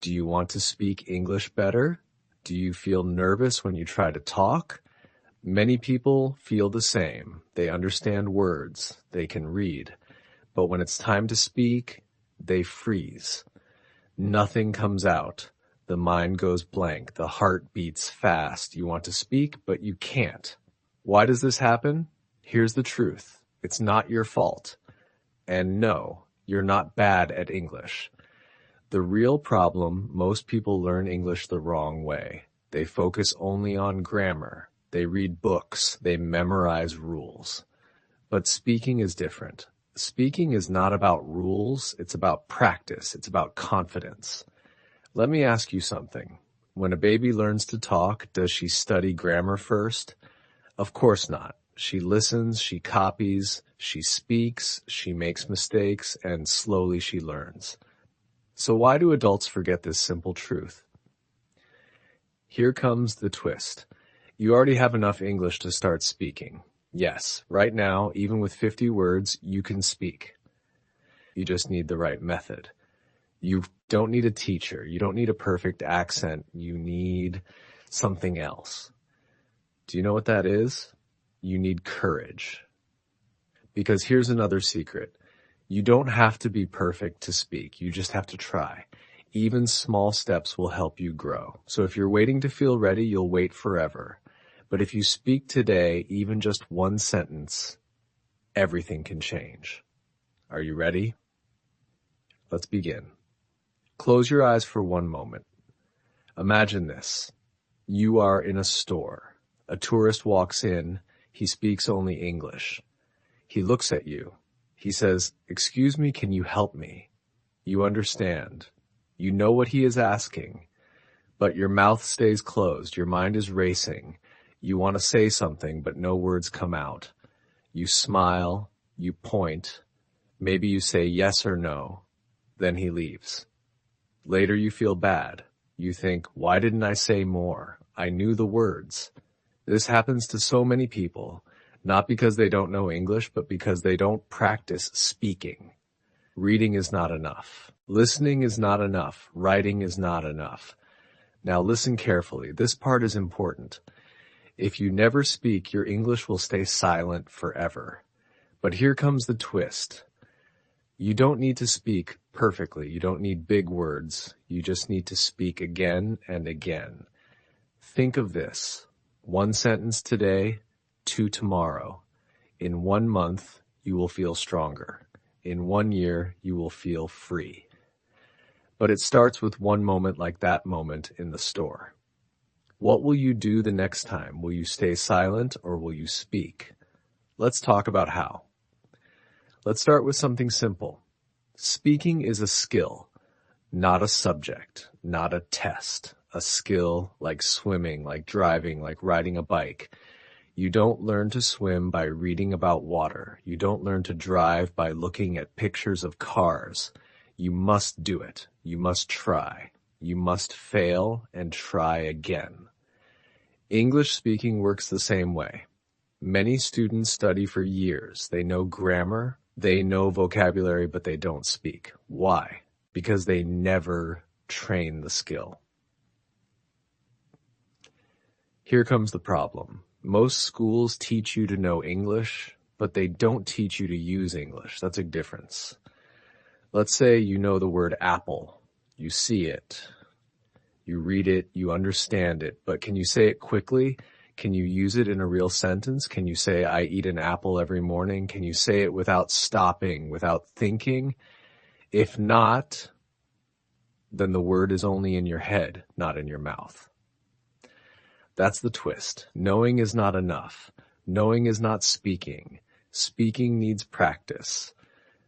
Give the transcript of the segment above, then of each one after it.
Do you want to speak English better? Do you feel nervous when you try to talk? Many people feel the same. They understand words. They can read. But when it's time to speak, they freeze. Nothing comes out. The mind goes blank. The heart beats fast. You want to speak, but you can't. Why does this happen? Here's the truth. It's not your fault. And no, you're not bad at English. The real problem, most people learn English the wrong way. They focus only on grammar. They read books. They memorize rules. But speaking is different. Speaking is not about rules. It's about practice. It's about confidence. Let me ask you something. When a baby learns to talk, does she study grammar first? Of course not. She listens, she copies, she speaks, she makes mistakes, and slowly she learns. So why do adults forget this simple truth? Here comes the twist. You already have enough English to start speaking. Yes, right now, even with 50 words, you can speak. You just need the right method. You don't need a teacher. You don't need a perfect accent. You need something else. Do you know what that is? You need courage. Because here's another secret. You don't have to be perfect to speak. You just have to try. Even small steps will help you grow. So if you're waiting to feel ready, you'll wait forever. But if you speak today, even just one sentence, everything can change. Are you ready? Let's begin. Close your eyes for one moment. Imagine this. You are in a store. A tourist walks in. He speaks only English. He looks at you. He says, "Excuse me, can you help me?" You understand. You know what he is asking, but your mouth stays closed. Your mind is racing. You want to say something, but no words come out. You smile. You point. Maybe you say yes or no. Then he leaves. Later you feel bad. You think, why didn't I say more? I knew the words. This happens to so many people, not because they don't know English, but because they don't practice speaking. Reading is not enough. Listening is not enough. Writing is not enough. Now listen carefully. This part is important. If you never speak, your English will stay silent forever. But here comes the twist. You don't need to speak perfectly. You don't need big words. You just need to speak again and again. Think of this. 1 sentence today, 2 tomorrow. In 1 month, you will feel stronger. In 1 year, you will feel free. But it starts with one moment like that moment in the store. What will you do the next time? Will you stay silent or will you speak? Let's talk about how. Let's start with something simple. Speaking is a skill, not a subject, not a test. A skill like swimming, like driving, like riding a bike. You don't learn to swim by reading about water. You don't learn to drive by looking at pictures of cars. You must do it. You must try. You must fail and try again. English speaking works the same way. Many students study for years. They know grammar, they know vocabulary, but they don't speak. Why? Because they never train the skill. Here comes the problem. Most schools teach you to know English, but they don't teach you to use English. That's a difference. Let's say you know the word apple. You see it. You read it. You understand it. But can you say it quickly? Can you use it in a real sentence? Can you say, I eat an apple every morning? Can you say it without stopping, without thinking? If not, then the word is only in your head, not in your mouth. That's the twist. Knowing is not enough. Knowing is not speaking. Speaking needs practice.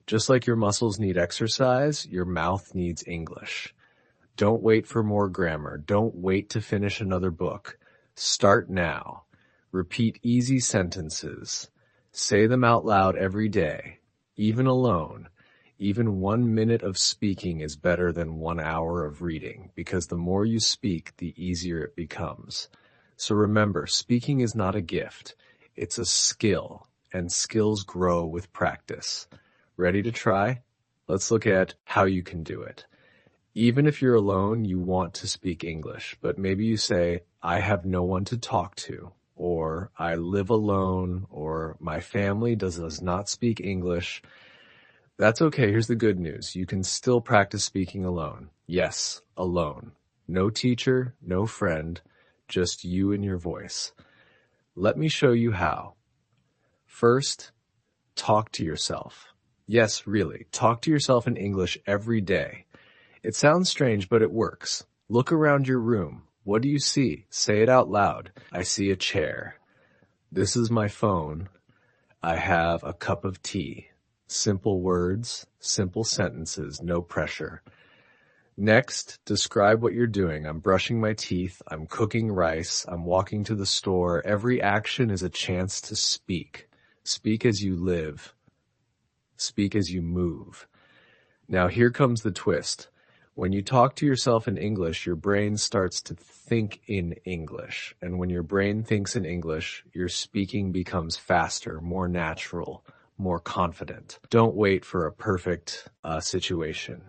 Just like your muscles need exercise, your mouth needs English. Don't wait for more grammar. Don't wait to finish another book. Start now. Repeat easy sentences. Say them out loud every day, even alone. Even 1 minute of speaking is better than 1 hour of reading, because the more you speak, the easier it becomes. So remember, speaking is not a gift. It's a skill, and skills grow with practice. Ready to try? Let's look at how you can do it. Even if you're alone, you want to speak English, but maybe you say, I have no one to talk to, or I live alone, or my family does not speak English. That's okay. Here's the good news. You can still practice speaking alone. Yes, alone. No teacher, no friend, just you and your voice. Let me show you how. First, talk to yourself. Yes, really. Talk to yourself in English every day. It sounds strange, but it works. Look around your room. What do you see? Say it out loud. I see a chair. This is my phone. I have a cup of tea. Simple words, simple sentences, no pressure. Next, describe what you're doing. I'm brushing my teeth. I'm cooking rice. I'm walking to the store. Every action is a chance to speak. Speak as you live. Speak as you move. Now here comes the twist. When you talk to yourself in English, your brain starts to think in English. And when your brain thinks in English, your speaking becomes faster, more natural, more confident. Don't wait for a perfect situation.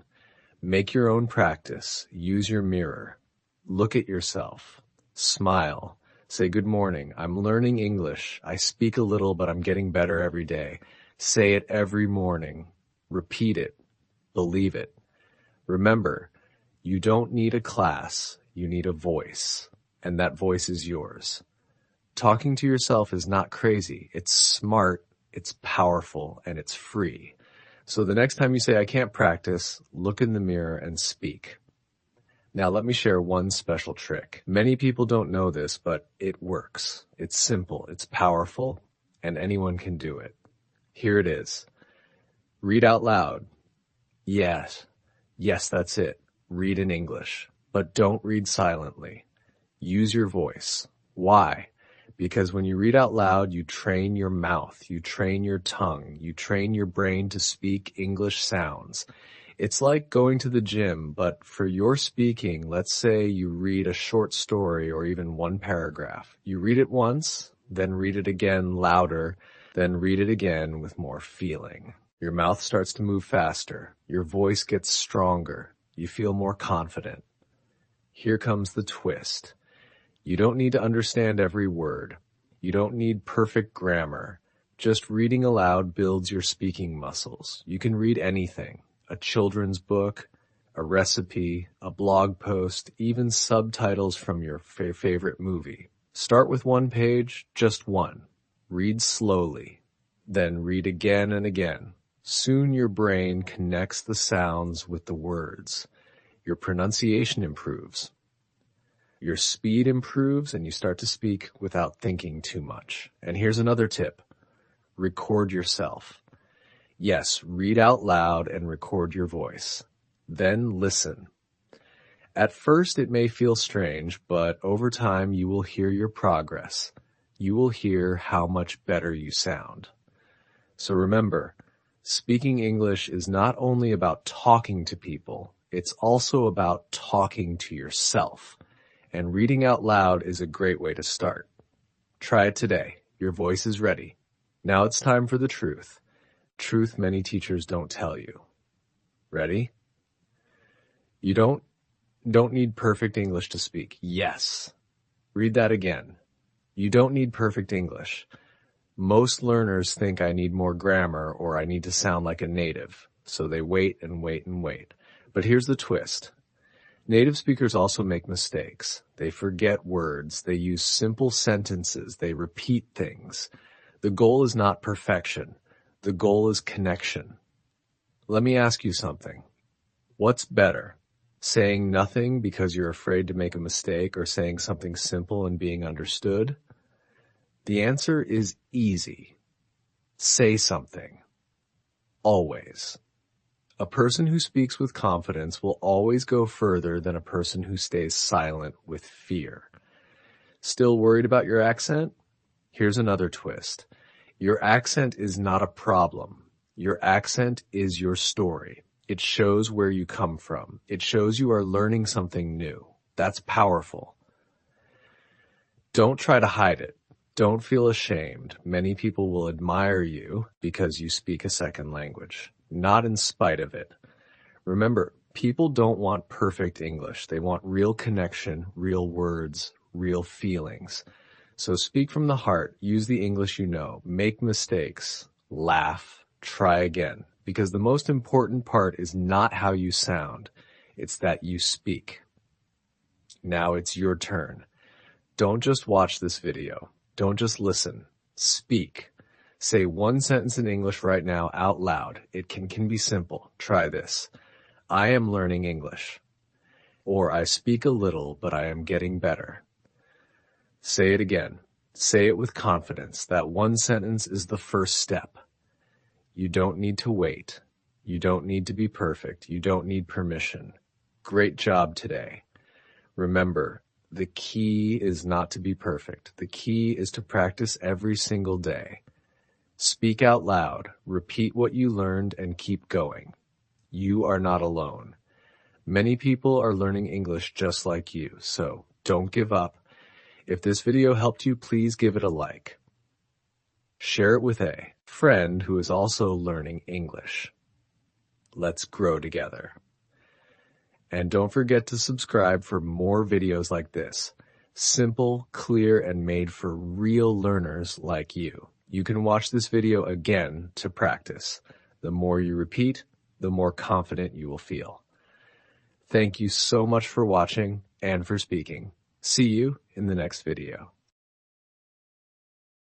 Make your own practice. Use your mirror. Look at yourself. Smile. Say, good morning. I'm learning English. I speak a little, but I'm getting better every day. Say it every morning. Repeat it. Believe it. Remember, you don't need a class, you need a voice, and that voice is yours. Talking to yourself is not crazy. It's smart, it's powerful, and it's free. So the next time you say, I can't practice, look in the mirror and speak. Now let me share one special trick. Many people don't know this, but it works. It's simple, it's powerful, and anyone can do it. Here it is. Read out loud. Yes, that's it. Read in English, but don't read silently. Use your voice. Why? Because when you read out loud, you train your mouth, you train your tongue, you train your brain to speak English sounds. It's like going to the gym, but for your speaking, let's say you read a short story or even one paragraph. You read it once, then read it again louder, then read it again with more feeling. Your mouth starts to move faster. Your voice gets stronger. You feel more confident. Here comes the twist. You don't need to understand every word. You don't need perfect grammar. Just reading aloud builds your speaking muscles. You can read anything. A children's book, a recipe, a blog post, even subtitles from your favorite movie. Start with one page, just one. Read slowly. Then read again and again. Soon your brain connects the sounds with the words. Your pronunciation improves. Your speed improves and you start to speak without thinking too much. And here's another tip. Record yourself. Yes, read out loud and record your voice. Then listen. At first it may feel strange, but over time you will hear your progress. You will hear how much better you sound. So remember, speaking English is not only about talking to people, it's also about talking to yourself. And reading out loud is a great way to start. Try it today. Your voice is ready. Now it's time for the truth. Truth many teachers don't tell you. Ready? You don't need perfect English to speak. Yes. Read that again. You don't need perfect English. Most learners think I need more grammar or I need to sound like a native, so they wait and wait and wait. But here's the twist. Native speakers also make mistakes. They forget words. They use simple sentences. They repeat things. The goal is not perfection. The goal is connection. Let me ask you something. What's better? Saying nothing because you're afraid to make a mistake or saying something simple and being understood? The answer is easy. Say something. Always. A person who speaks with confidence will always go further than a person who stays silent with fear. Still worried about your accent? Here's another twist. Your accent is not a problem. Your accent is your story. It shows where you come from. It shows you are learning something new. That's powerful. Don't try to hide it. Don't feel ashamed. Many people will admire you because you speak a second language, not in spite of it. Remember, People don't want perfect English. They want real connection, real words, real feelings. So speak from the heart, use the English you know, make mistakes, laugh, try again. Because the most important part is not how you sound, it's that you speak. Now it's your turn. Don't just watch this video. Don't just listen. Speak. Say one sentence in English right now out loud. It can be simple. Try this. I am learning English. Or I speak a little, but I am getting better. Say it again. Say it with confidence. That one sentence is the first step. You don't need to wait. You don't need to be perfect. You don't need permission. Great job today. Remember, the key is not to be perfect. The key is to practice every single day. Speak out loud, repeat what you learned, and keep going. You are not alone. Many people are learning English just like you, so don't give up. If this video helped you, please give it a like. Share it with a friend who is also learning English. Let's grow together. And don't forget to subscribe for more videos like this. Simple, clear, and made for real learners like you. You can watch this video again to practice. The more you repeat, the more confident you will feel. Thank you so much for watching and for speaking. See you in the next video.